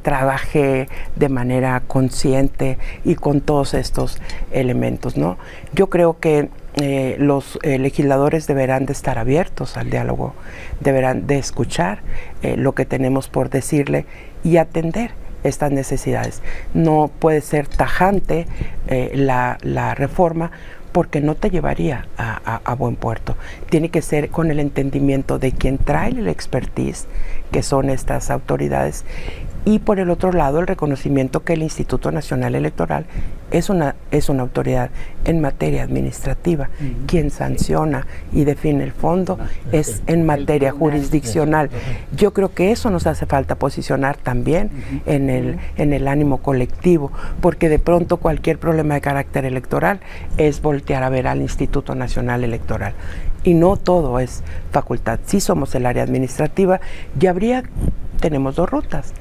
trabaje de manera consciente y con todos estos elementos, ¿no? Yo creo que los legisladores deberán de estar abiertos al diálogo, deberán de escuchar lo que tenemos por decirle y atender estas necesidades. No puede ser tajante la reforma, porque no te llevaría a buen puerto. Tiene que ser con el entendimiento de quien trae el expertise, que son estas autoridades, y por el otro lado el reconocimiento que el Instituto Nacional Electoral es una autoridad en materia administrativa. Quien sanciona y define el fondo es en materia jurisdiccional. Yo creo que eso nos hace falta posicionar también en el ánimo colectivo, porque de pronto cualquier problema de carácter electoral es voltear a ver al Instituto Nacional Electoral. Y no todo es facultad. Sí somos el área administrativa y habría tenemos dos rutas.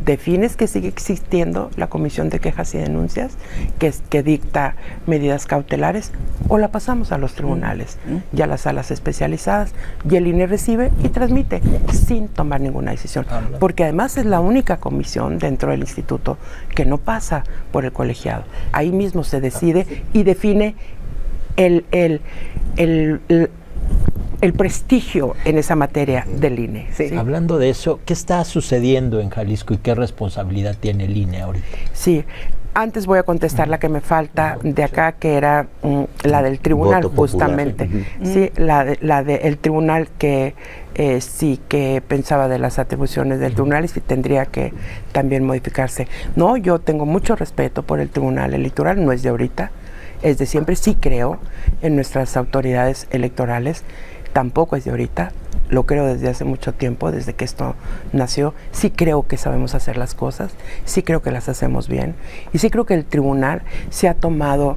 Defines que sigue existiendo la Comisión de Quejas y Denuncias, que dicta medidas cautelares, o la pasamos a los tribunales, ya a las salas especializadas, y el INE recibe y transmite sin tomar ninguna decisión. Porque además es la única comisión dentro del instituto que no pasa por el colegiado. Ahí mismo se decide y define el prestigio en esa materia del INE. ¿Sí? Hablando de eso, ¿qué está sucediendo en Jalisco y qué responsabilidad tiene el INE ahorita? Sí, antes voy a contestar la que me falta de acá, que era la del tribunal, justamente. Sí, el tribunal que sí que pensaba de las atribuciones del tribunal y si tendría que también modificarse. No, yo tengo mucho respeto por el tribunal electoral, no es de ahorita, es de siempre. Sí creo en nuestras autoridades electorales, tampoco es de ahorita, lo creo desde hace mucho tiempo, desde que esto nació. Sí creo que sabemos hacer las cosas, sí creo que las hacemos bien y sí creo que el tribunal se ha tomado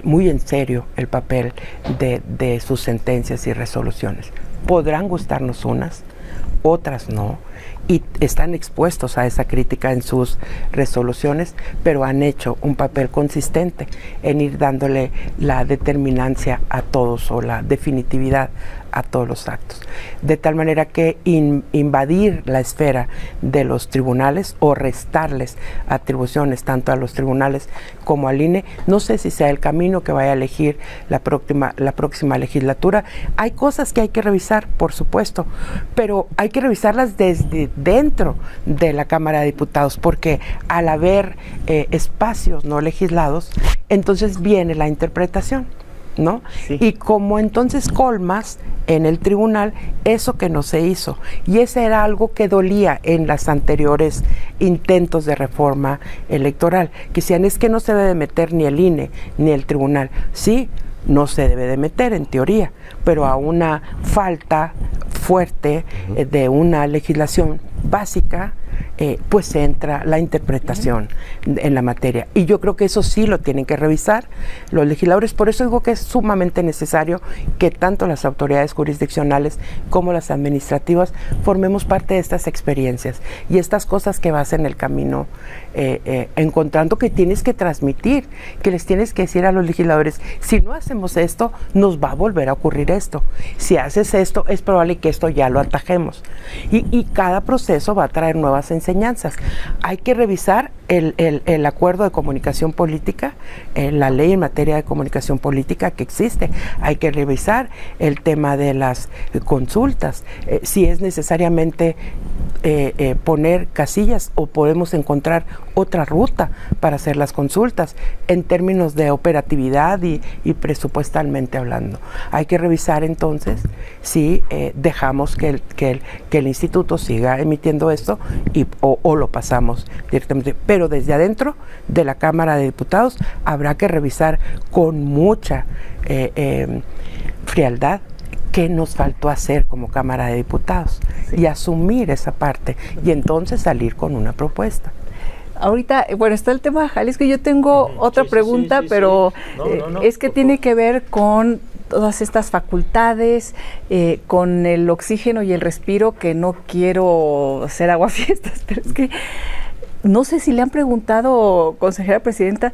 muy en serio el papel de sus sentencias y resoluciones. Podrán gustarnos unas, otras no, y están expuestos a esa crítica en sus resoluciones, pero han hecho un papel consistente en ir dándole la determinancia a todos o la definitividad a todos los actos. De tal manera que invadir la esfera de los tribunales o restarles atribuciones tanto a los tribunales como al INE, no sé si sea el camino que vaya a elegir la próxima legislatura. Hay cosas que hay que revisar, por supuesto, pero hay que revisarlas desde dentro de la Cámara de Diputados, porque al haber espacios no legislados, entonces viene la interpretación, ¿no? Sí. Y como entonces colmas en el tribunal eso que no se hizo, y ese era algo que dolía en las anteriores intentos de reforma electoral, que decían es que no se debe meter ni el INE ni el tribunal. Sí, no se debe de meter en teoría, pero a una falta fuerte de una legislación básica, pues entra la interpretación en la materia. Y yo creo que eso sí lo tienen que revisar los legisladores. Por eso digo que es sumamente necesario que tanto las autoridades jurisdiccionales como las administrativas formemos parte de estas experiencias y estas cosas que vas en el camino encontrando, que tienes que transmitir, que les tienes que decir a los legisladores: si no hacemos esto, nos va a volver a ocurrir esto. Si haces esto, es probable que esto ya lo atajemos. Y cada proceso va a traer nuevas enseñanzas. Hay que revisar el acuerdo de comunicación política, la ley en materia de comunicación política que existe. Hay que revisar el tema de las consultas, si es necesariamente poner casillas o podemos encontrar otra ruta para hacer las consultas en términos de operatividad y presupuestalmente hablando. Hay que revisar entonces si dejamos que el instituto siga emitiendo esto o lo pasamos directamente. Pero desde adentro de la Cámara de Diputados habrá que revisar con mucha frialdad qué nos faltó hacer como Cámara de Diputados, sí, y asumir esa parte y entonces salir con una propuesta. Ahorita, bueno, está el tema de Jalisco. Yo tengo otra pregunta, pero es que tiene que ver con todas estas facultades, con el oxígeno y el respiro, que no quiero hacer aguafiestas, pero es que no sé si le han preguntado, consejera presidenta,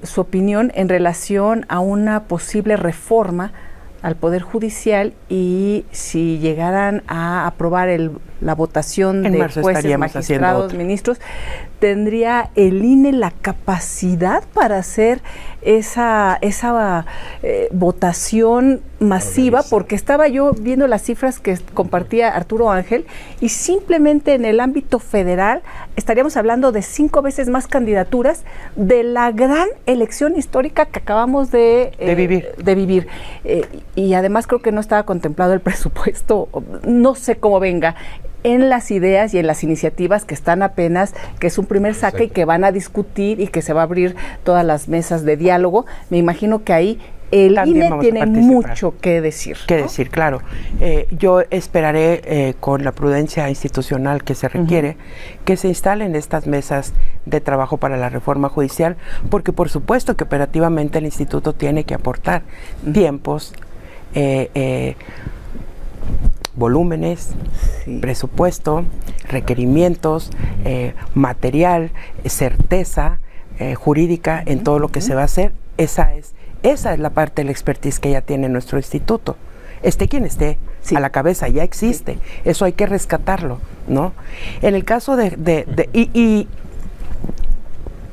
su opinión en relación a una posible reforma al Poder Judicial, y si llegaran a aprobar la votación de jueces, magistrados, ministros, ¿tendría el INE la capacidad para hacer esa votación masiva? Porque estaba yo viendo las cifras que compartía Arturo Ángel, y simplemente en el ámbito federal estaríamos hablando de 5 veces más candidaturas de la gran elección histórica que acabamos de vivir. Y además creo que no estaba contemplado el presupuesto, no sé cómo venga, en las ideas y en las iniciativas que están apenas, que es un primer saque y que van a discutir y que se va a abrir todas las mesas de diálogo. Me imagino que ahí el también INE tiene mucho que decir. Claro. Yo esperaré con la prudencia institucional que se requiere que se instalen estas mesas de trabajo para la reforma judicial, porque por supuesto que operativamente el instituto tiene que aportar tiempos, volúmenes, presupuesto, requerimientos, material, certeza jurídica en todo lo que se va a hacer. Esa es la parte de la expertise que ya tiene nuestro instituto. Esté quien esté a la cabeza, ya existe. Eso hay que rescatarlo, ¿no? En el caso y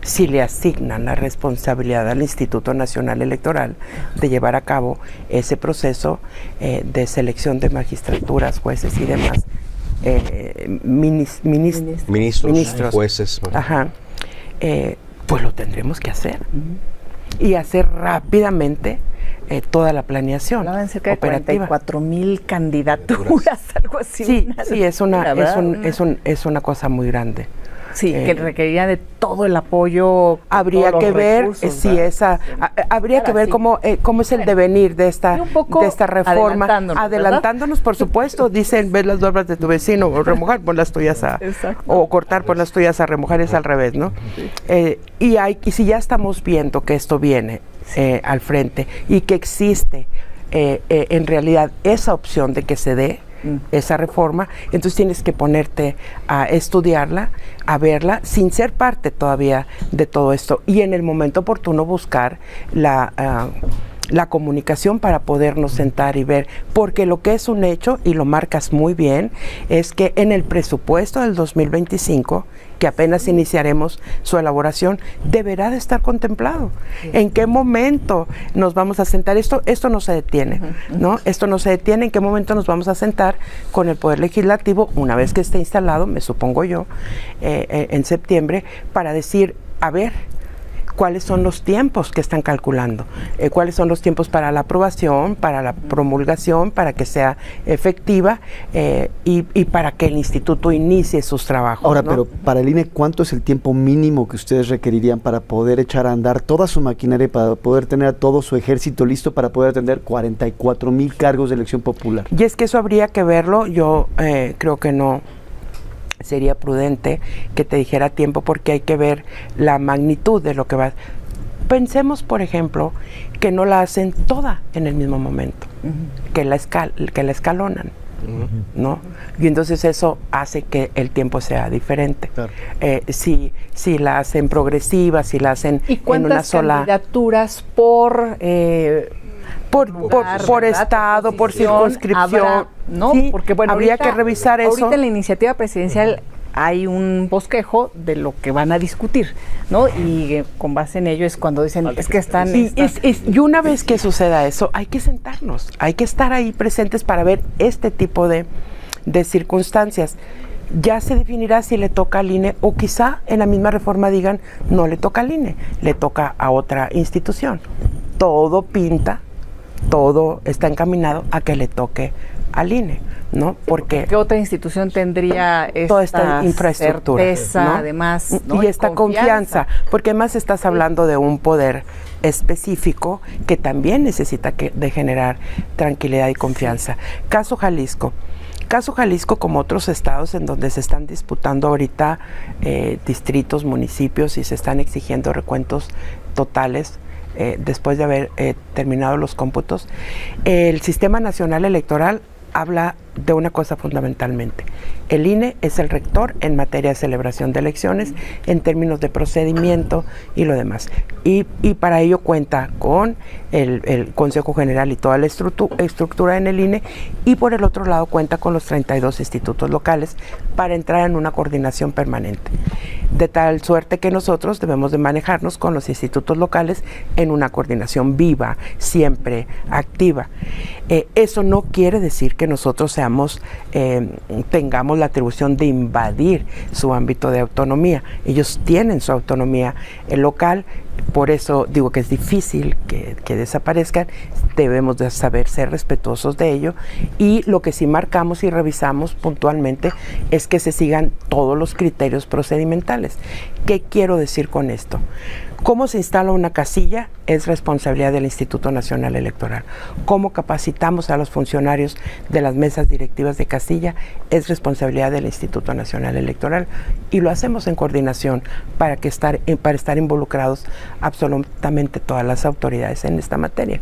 si le asignan la responsabilidad al Instituto Nacional Electoral de llevar a cabo ese proceso de selección de magistraturas, jueces y demás, ministros, jueces, pues lo tendremos que hacer y hacer rápidamente toda la planeación hablaban cerca de operativa. 44,000 candidaturas, algo así. Sí, es una cosa muy grande. Sí, que requeriría de todo el apoyo. Habría que ver si habría que ver cómo es el devenir de esta reforma. Adelantándonos, por supuesto. Dicen, ver las barbas de tu vecino, o remojar, pon las tuyas o cortar, pon las tuyas a remojar, es al revés, ¿no? Y si ya estamos viendo que esto viene al frente y que existe en realidad esa opción de que se dé esa reforma, entonces tienes que ponerte a estudiarla, a verla, sin ser parte todavía de todo esto, y en el momento oportuno buscar la comunicación para podernos sentar y ver, porque lo que es un hecho, y lo marcas muy bien, es que en el presupuesto del 2025, que apenas iniciaremos su elaboración, deberá de estar contemplado. ¿En qué momento nos vamos a sentar? Esto no se detiene, ¿no? Esto no se detiene. ¿En qué momento nos vamos a sentar con el Poder Legislativo, una vez que esté instalado, me supongo yo, en septiembre, para decir, a ver, cuáles son los tiempos que están calculando, cuáles son los tiempos para la aprobación, para la promulgación, para que sea efectiva y para que el instituto inicie sus trabajos. Ahora, ¿no? pero para el INE, ¿cuánto es el tiempo mínimo que ustedes requerirían para poder echar a andar toda su maquinaria, para poder tener a todo su ejército listo para poder atender 44,000 cargos de elección popular? Y es que eso habría que verlo. Yo creo que no sería prudente que te dijera tiempo, porque hay que ver la magnitud de lo que va. Pensemos, por ejemplo, que no la hacen toda en el mismo momento, que la escalonan, ¿no? Y entonces eso hace que el tiempo sea diferente. Claro. Si la hacen progresiva, si la hacen en una sola. Candidaturas por estado, por circunscripción, ¿no? Sí, porque bueno, habría que revisar eso. Ahorita en la iniciativa presidencial hay un bosquejo de lo que van a discutir, ¿no? Y con base en ello es cuando dicen, es que están... Y una vez que suceda eso, hay que sentarnos, hay que estar ahí presentes para ver este tipo de circunstancias. Ya se definirá si le toca al INE, o quizá en la misma reforma digan, no le toca al INE, le toca a otra institución. Todo pinta, todo está encaminado a que le toque al INE, ¿no? Porque ¿qué otra institución tendría toda esta infraestructura, certeza, ¿no? Además, ¿no? Y esta confianza, porque además estás hablando de un poder específico que también necesita de generar tranquilidad y confianza. Caso Jalisco, como otros estados en donde se están disputando ahorita distritos, municipios, y se están exigiendo recuentos totales después de haber terminado los cómputos, el Sistema Nacional Electoral habla de una cosa fundamentalmente. El INE es el rector en materia de celebración de elecciones, en términos de procedimiento y lo demás. Y para ello cuenta con el Consejo General y toda la estructura en el INE, y por el otro lado cuenta con los 32 institutos locales para entrar en una coordinación permanente. De tal suerte que nosotros debemos de manejarnos con los institutos locales en una coordinación viva, siempre activa. Eso no quiere decir que nosotros tengamos la atribución de invadir su ámbito de autonomía. Ellos tienen su autonomía local, por eso digo que es difícil que desaparezcan. Debemos de saber ser respetuosos de ello, y lo que sí marcamos y revisamos puntualmente es que se sigan todos los criterios procedimentales, ¿Qué quiero decir con esto? Cómo se instala una casilla es responsabilidad del Instituto Nacional Electoral. Cómo capacitamos a los funcionarios de las mesas directivas de casilla es responsabilidad del Instituto Nacional Electoral. Y lo hacemos en coordinación para estar involucrados absolutamente todas las autoridades en esta materia.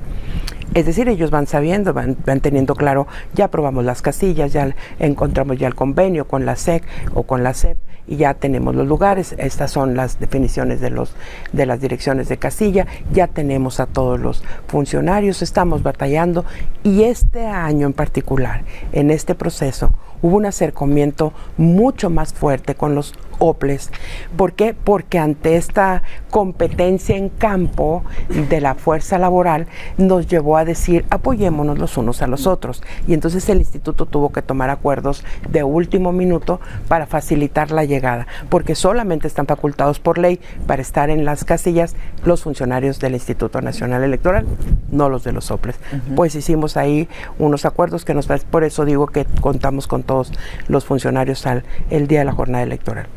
Es decir, ellos van sabiendo, van teniendo claro, ya aprobamos las casillas, ya encontramos ya el convenio con la SEC o con la SEP, y ya tenemos los lugares. Estas son las definiciones de las direcciones de casilla, ya tenemos a todos los funcionarios, estamos batallando, y este año en particular, en este proceso, hubo un acercamiento mucho más fuerte con los OPLES. ¿Por qué? Porque ante esta competencia en campo de la fuerza laboral nos llevó a decir apoyémonos los unos a los otros, y entonces el instituto tuvo que tomar acuerdos de último minuto para facilitar la llegada, porque solamente están facultados por ley para estar en las casillas los funcionarios del Instituto Nacional Electoral, no los de los OPLES. Pues hicimos ahí unos acuerdos que por eso digo que contamos con todos los funcionarios el día de la jornada electoral.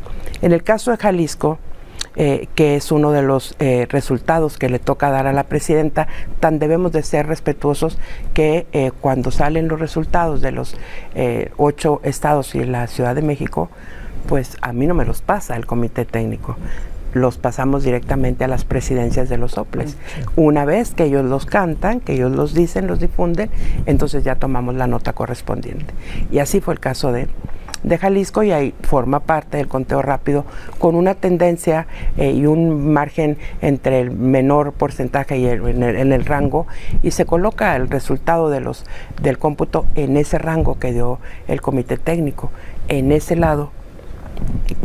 En el caso de Jalisco, que es uno de los resultados que le toca dar a la presidenta, tan debemos de ser respetuosos que cuando salen los resultados de los 8 estados y la Ciudad de México, pues a mí no me los pasa el comité técnico. Los pasamos directamente a las presidencias de los OPLES. Una vez que ellos los cantan, que ellos los dicen, los difunden, entonces ya tomamos la nota correspondiente. Y así fue el caso de Jalisco, y ahí forma parte del conteo rápido con una tendencia y un margen entre el menor porcentaje y en el rango, y se coloca el resultado del cómputo en ese rango que dio el comité técnico. En ese lado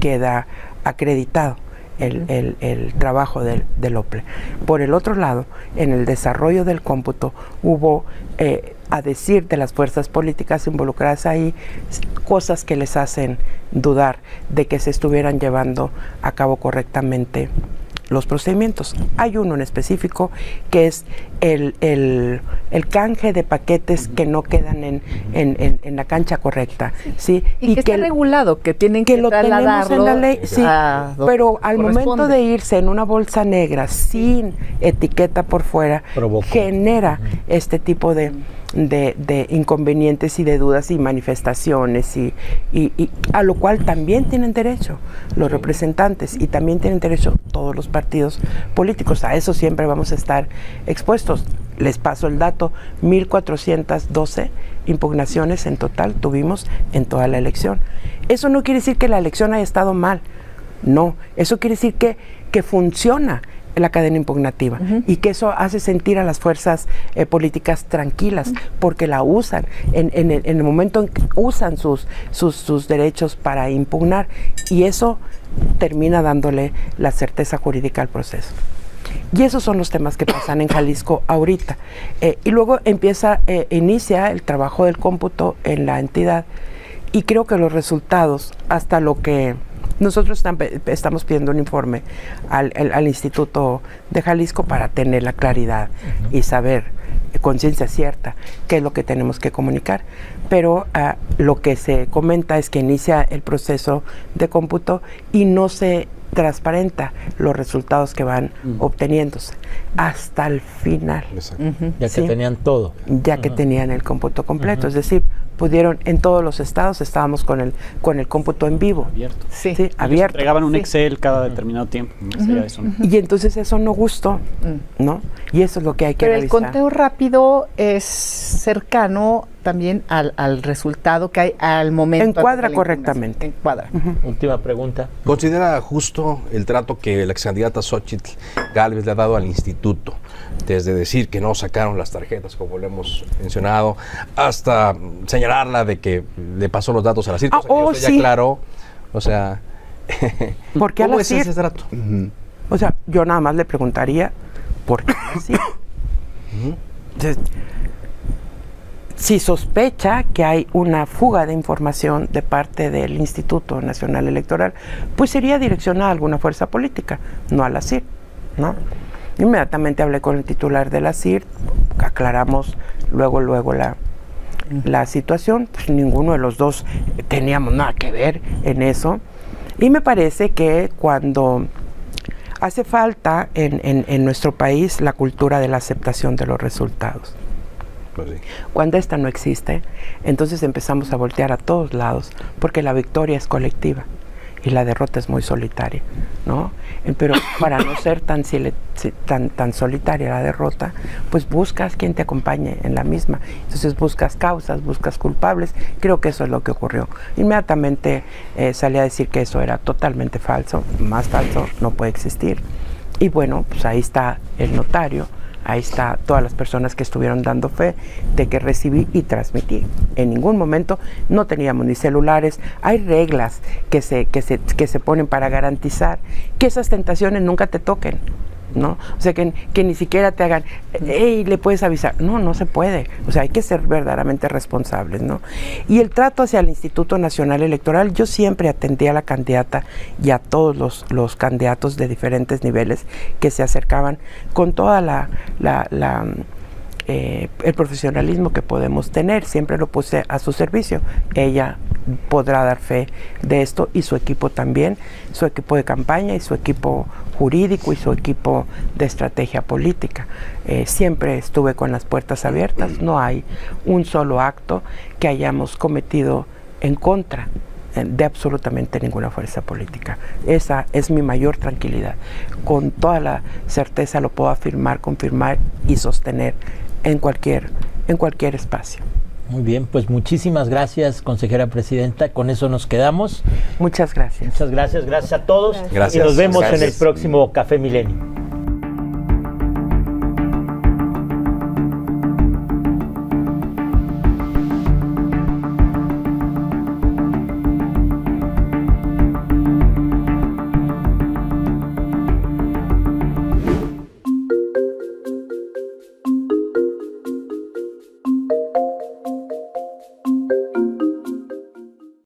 queda acreditado el trabajo del OPLE. Por el otro lado, en el desarrollo del cómputo hubo, a decir de las fuerzas políticas involucradas ahí, cosas que les hacen dudar de que se estuvieran llevando a cabo correctamente los procedimientos. Hay uno en específico que es el canje de paquetes que no quedan en la cancha correcta, ¿sí? Y que está regulado, que tienen que lo tenemos en la ley, sí, pero al momento de irse en una bolsa negra sin etiqueta por fuera, genera este tipo de inconvenientes y de dudas y manifestaciones, y a lo cual también tienen derecho los representantes, y también tienen derecho todos los partidos políticos. A eso siempre vamos a estar expuestos. Les paso el dato: 1,412 impugnaciones en total tuvimos en toda la elección. Eso no quiere decir que la elección haya estado mal, no, eso quiere decir que funciona la cadena impugnativa, y que eso hace sentir a las fuerzas políticas tranquilas, porque la usan en el momento en que usan sus derechos para impugnar, y eso termina dándole la certeza jurídica al proceso. Y esos son los temas que pasan en Jalisco ahorita. Y luego inicia el trabajo del cómputo en la entidad, y creo que los resultados, hasta lo que nosotros estamos pidiendo un informe al Instituto de Jalisco para tener la claridad y saber, conciencia cierta, qué es lo que tenemos que comunicar. Pero lo que se comenta es que inicia el proceso de cómputo y no se transparenta los resultados que van obteniéndose hasta el final. Ya que tenían todo. Ya que tenían el cómputo completo, es decir, pudieron, en todos los estados estábamos con el cómputo en vivo. Abierto. Sí, abierto. Entregaban un Excel cada determinado tiempo. Eso, ¿no? Y entonces eso no gustó, ¿no? Y eso es lo que hay que revisar. Pero el conteo rápido es cercano también al resultado que hay al momento. Encuadra correctamente. Encuadra. Última pregunta. ¿Considera justo el trato que la excandidata Xóchitl Gálvez le ha dado al instituto? Desde decir que no sacaron las tarjetas, como lo hemos mencionado, hasta señalarla de que le pasó los datos a la CIR, ya aclaró. O sea, ¿por qué ¿cómo a la es CIR? ese trato? O sea, yo nada más le preguntaría, ¿por qué a la CIR? Si sospecha que hay una fuga de información de parte del Instituto Nacional Electoral, pues sería direccionada a alguna fuerza política, no a la CIR, ¿no? Inmediatamente hablé con el titular de la CIR, aclaramos luego la situación, pues ninguno de los dos teníamos nada que ver en eso, Y me parece que cuando hace falta en nuestro país la cultura de la aceptación de los resultados. Pues sí. Cuando esta no existe, entonces empezamos a voltear a todos lados, porque la victoria es colectiva y la derrota es muy solitaria, ¿no? Pero para no ser tan solitaria la derrota, pues buscas quien te acompañe en la misma. Entonces buscas causas, buscas culpables. Creo que eso es lo que ocurrió. Inmediatamente salí a decir que eso era totalmente falso, más falso no puede existir. Y bueno, pues ahí está el notario. Ahí está todas las personas que estuvieron dando fe de que recibí y transmití. En ningún momento no teníamos ni celulares. Hay reglas que se ponen para garantizar que esas tentaciones nunca te toquen, ¿no? O sea, que ni siquiera te hagan, hey, le puedes avisar. No, no se puede. O sea, hay que ser verdaderamente responsables, ¿no? Y el trato hacia el Instituto Nacional Electoral, yo siempre atendí a la candidata y a todos los candidatos de diferentes niveles que se acercaban con toda el profesionalismo que podemos tener. Siempre lo puse a su servicio. Ella podrá dar fe de esto y su equipo también, su equipo de campaña y su equipo jurídico y su equipo de estrategia política. Siempre estuve con las puertas abiertas. No hay un solo acto que hayamos cometido en contra de absolutamente ninguna fuerza política. Esa es mi mayor tranquilidad. Con toda la certeza lo puedo afirmar, confirmar y sostener en cualquier espacio. Muy bien, pues muchísimas gracias, consejera presidenta. Con eso nos quedamos. Muchas gracias. Muchas gracias, gracias a todos. Gracias. Y nos vemos Gracias. en el próximo Café Milenio.